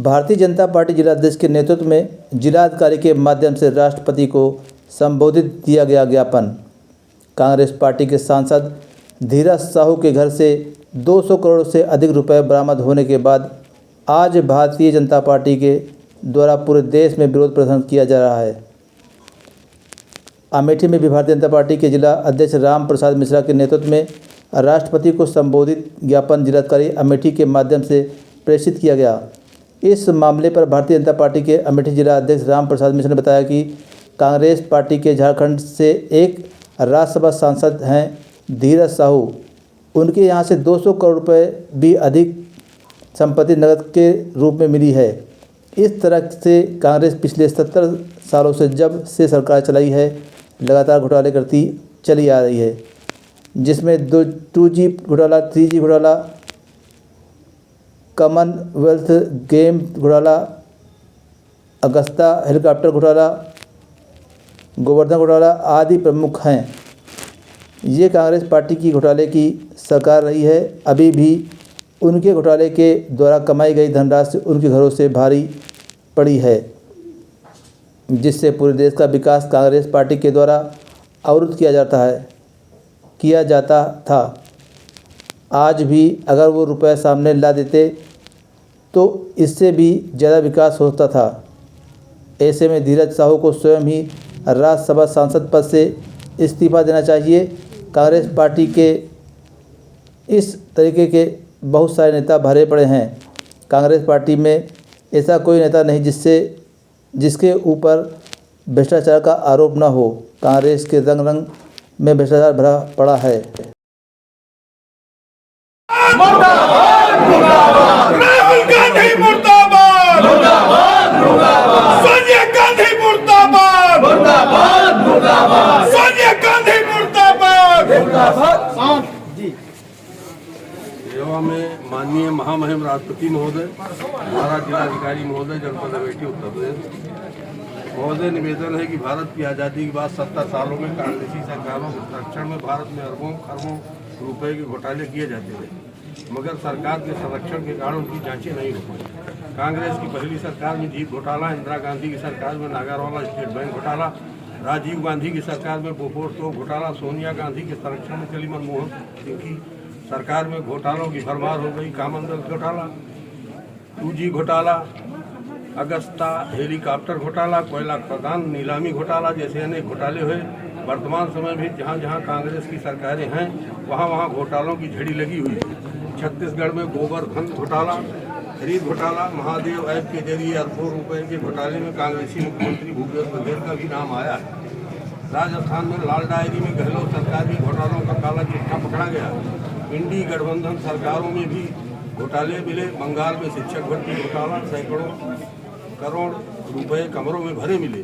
Bharatiya Janata party जिलाध्यक्ष के नेतृत्व में जिलाधिकारी के माध्यम से राष्ट्रपति को संबोधित दिया गया ज्ञापन। कांग्रेस पार्टी के सांसद धीरज साहू के घर से 200 करोड़ से अधिक रुपए बरामद होने के बाद आज भारतीय जनता पार्टी के द्वारा पूरे देश में विरोध प्रदर्शन किया जा रहा है। अमेठी में भी भारतीय जनता पार्टी के जिला अध्यक्ष राम प्रसाद मिश्रा के नेतृत्व में राष्ट्रपति को संबोधित ज्ञापन जिलाधिकारी अमेठी के माध्यम से प्रेषित किया गया। इस मामले पर भारतीय जनता पार्टी के अमेठी जिला अध्यक्ष राम प्रसाद मिश्रा ने बताया कि कांग्रेस पार्टी के झारखंड से एक राज्यसभा सांसद हैं धीरज साहू, उनके यहां से 200 करोड़ रुपए भी अधिक संपत्ति नकद के रूप में मिली है। इस तरह से कांग्रेस पिछले 70 सालों से जब से सरकार चलाई है लगातार घोटाले करती चली आ रही है, जिसमें 2G घोटाला, 3G घोटाला, कॉमनवेल्थ गेम घोटाला, अगस्ता हेलीकॉप्टर घोटाला, गोवर्धन घोटाला आदि प्रमुख हैं। ये कांग्रेस पार्टी की घोटाले की सरकार रही है। अभी भी उनके घोटाले के द्वारा कमाई गई धनराशि उनके घरों से भारी पड़ी है, जिससे पूरे देश का विकास कांग्रेस पार्टी के द्वारा अवरुद्ध किया जाता था। आज भी अगर वो रुपए सामने ला देते तो इससे भी ज़्यादा विकास होता था। ऐसे में धीरज साहू को स्वयं ही राज्यसभा सांसद पद से इस्तीफा देना चाहिए। कांग्रेस पार्टी के इस तरीके के बहुत सारे नेता भरे पड़े हैं। कांग्रेस पार्टी में ऐसा कोई नेता नहीं जिसके ऊपर भ्रष्टाचार का आरोप न हो। कांग्रेस के रंग रंग में भ्रष्टाचार भरा पड़ा है। राहुल गांधी मुर्दाबाद, सोनिया गांधी मुर्दाबाद, सोनिया गांधी मुर्दाबाद। सेवा में माननीय महामहिम राष्ट्रपति महोदय, हमारा जिलाधिकारी महोदय, जनपद अमेठी उत्तर प्रदेश महोदय, निवेदन है कि भारत की आज़ादी के बाद 70 सालों में कांग्रेसी सरकारों के संरक्षण में भारत में अरबों खरबों रुपए के घोटाले किए जाते रहे, मगर सरकार के संरक्षण के कारण उनकी जांचें नहीं हो पाई। कांग्रेस की पहली सरकार में जीप घोटाला, इंदिरा गांधी की सरकार में नागरवाला स्टेट बैंक घोटाला, राजीव गांधी की सरकार में बोफोर्स तोप घोटाला, सोनिया गांधी के संरक्षण में चली मनमोहन सिंह की सरकार में घोटालों की भरमार हो गई। कॉमनवेल्थ घोटाला, 2G घोटाला, अगस्ता हेलीकॉप्टर घोटाला, कोयला खदान नीलामी घोटाला जैसे अनेक घोटाले हुए। वर्तमान समय में जहाँ जहाँ कांग्रेस की सरकारें हैं वहाँ वहाँ घोटालों की झड़ी लगी हुई है। छत्तीसगढ़ में गोवर्धन घोटाला, खरीद घोटाला, महादेव ऐप के जरिए अरबों रुपए के घोटाले में कांग्रेसी मुख्यमंत्री भूपेश बघेल का भी नाम आया है। राजस्थान में लाल डायरी में गहलोत सरकार में घोटालों का काला चिट्ठा पकड़ा गया। इंडी गठबंधन सरकारों में भी घोटाले मिले। बंगाल में शिक्षक भर्ती घोटाला, सैकड़ों करोड़ रुपए कमरों में भरे मिले।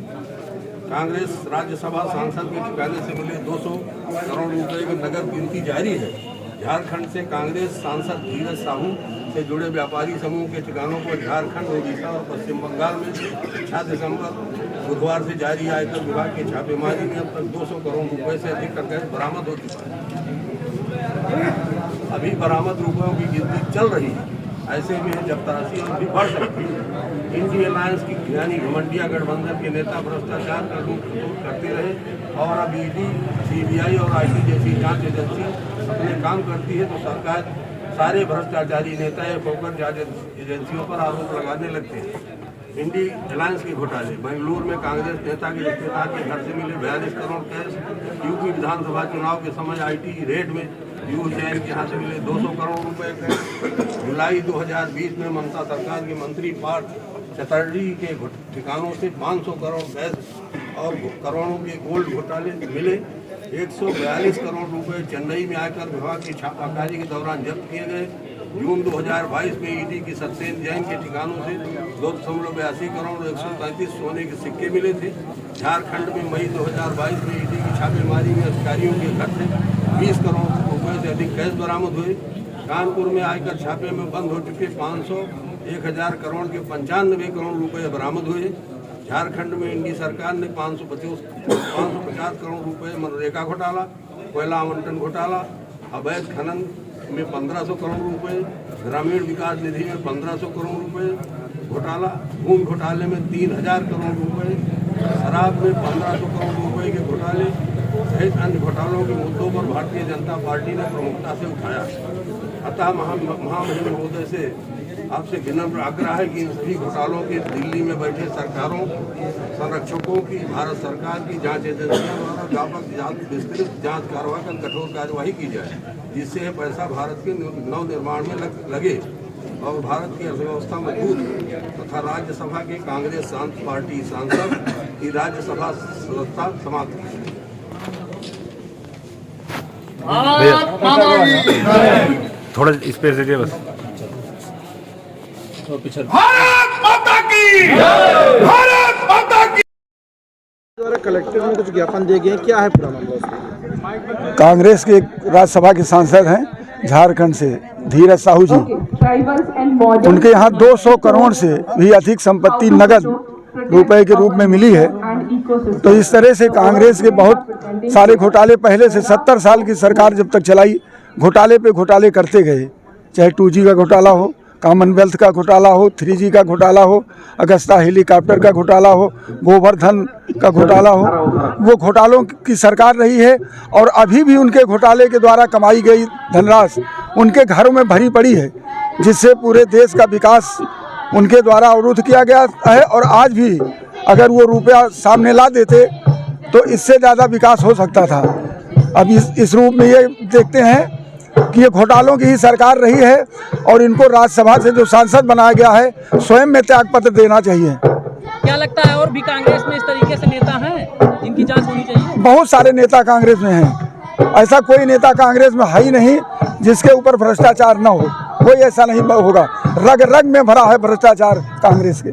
कांग्रेस राज्यसभा सांसद के ठिकाने से मिले 200 करोड़ रुपए की नगद गिनती जारी है। झारखंड से कांग्रेस सांसद धीरज साहू से जुड़े व्यापारी समूह के ठिकानों को झारखंड, ओडिशा और पश्चिम बंगाल में 6 दिसंबर बुधवार से जारी आयकर विभाग की छापेमारी में अब तक 200 करोड़ रुपए से अधिक का गैस बरामद हो चुका है। अभी बरामद रुपयों की गिनती चल रही है। ऐसे में जब राशि और भी बढ़ सकती है। इंडी अलायंस की यानी घमंडिया गठबंधन के नेता भ्रष्टाचार का रूप करते रहे और अब ईडी, CBI और IT जैसी जांच एजेंसी अपने काम करती है तो सरकार सारे भ्रष्टाचारी नेता फोकस जांच एजेंसियों पर आरोप लगाने लगते हैं। इंडी अलायंस के घोटाले, बेंगलुरु में कांग्रेस नेता के रिश्तेदार के घर से मिले 42 करोड़ कैश। यूपी विधानसभा चुनाव के समय IT रेड में पीयूष जैन के यहाँ से मिले 200 करोड़ रुपए कैश। जुलाई 2020 में ममता सरकार के मंत्री पार्थ चटर्जी के ठिकानों से 500 करोड़ कैश और करोड़ों के गोल्ड घोटाले मिले। 142 करोड़ रुपए चेन्नई में आयकर विभाग की छापामारी के दौरान जब्त किए गए। जून 2022 में ईडी की सत्येंद्र जैन के ठिकानों से 2.82 करोड़ 135 सोने के सिक्के मिले थे। झारखंड में मई 2022 में ईडी की छापेमारी में अधिकारियों के घर से 20 करोड़ रुपए से अधिक कैश बरामद हुए। कानपुर में आयकर छापे में बंद हो चुके 1000 करोड़ के 95 करोड़ रुपए बरामद हुए। झारखंड में इंडी सरकार ने 550 करोड़ रुपए मनरेगा घोटाला, कोयला आवंटन घोटाला, अवैध खनन में 1500 करोड़ रुपए, ग्रामीण विकास निधि में 1500 करोड़ रुपए, घोटाला, भूमि घोटाले में 3000 करोड़ रुपए, शराब में 1500 करोड़ रुपए के घोटाले सहित अन्य घोटालों के मुद्दों पर भारतीय जनता पार्टी ने प्रमुखता से उठाया। अतः महामहिम महोदय से आपसे विनम्र आग्रह है कि इन सभी घोटालों के दिल्ली में बैठे सरकारों, संरक्षकों की, भारत सरकार की जांच एजेंसियों द्वारा व्यापक विस्तृत जांच कार्रवाई कर कठोर कार्यवाही की जाए, जिससे यह पैसा भारत के नवनिर्माण में लगे और भारत की अर्थव्यवस्था मजबूत तथा राज्यसभा के कांग्रेस पार्टी सांसद की राज्यसभा सदस्यता समाप्त की। थोड़ा स्पेस दीजिए बस। भारत माता की, भारत माता की। द्वारा कलेक्टर में कुछ ज्ञापन दिए गए, क्या है पूरा मामला? कांग्रेस के राज्यसभा के सांसद हैं झारखंड से धीरज साहू जी। उनके यहाँ 200 करोड़ से भी अधिक संपत्ति नगद रुपए के रूप में मिली है। तो इस तरह से कांग्रेस के बहुत सारे घोटाले पहले से 70 साल की सरकार जब तक चलाई, घोटाले पे घोटाले करते गए। चाहे 2G का घोटाला हो, कॉमनवेल्थ का घोटाला हो, 3G का घोटाला हो, अगस्ता हेलीकॉप्टर का घोटाला हो, गोवर्धन का घोटाला हो, वो घोटालों की सरकार रही है। और अभी भी उनके घोटाले के द्वारा कमाई गई धनराशि उनके घरों में भरी पड़ी है, जिससे पूरे देश का विकास उनके द्वारा अवरुद्ध किया गया है। और आज भी अगर वो रुपया सामने ला देते तो इससे ज़्यादा विकास हो सकता था। अब इस रूप में ये देखते हैं कि ये घोटालों की ही सरकार रही है और इनको राज्यसभा से जो सांसद बनाया गया है स्वयं में त्यागपत्र देना चाहिए। क्या लगता है और भी कांग्रेस में इस तरीके से नेता हैं जिनकी जांच होनी चाहिए? बहुत सारे नेता कांग्रेस में हैं, ऐसा कोई नेता कांग्रेस में है ही नहीं जिसके ऊपर भ्रष्टाचार न हो। कोई ऐसा नहीं होगा, रग रग में भरा है भ्रष्टाचार कांग्रेस के।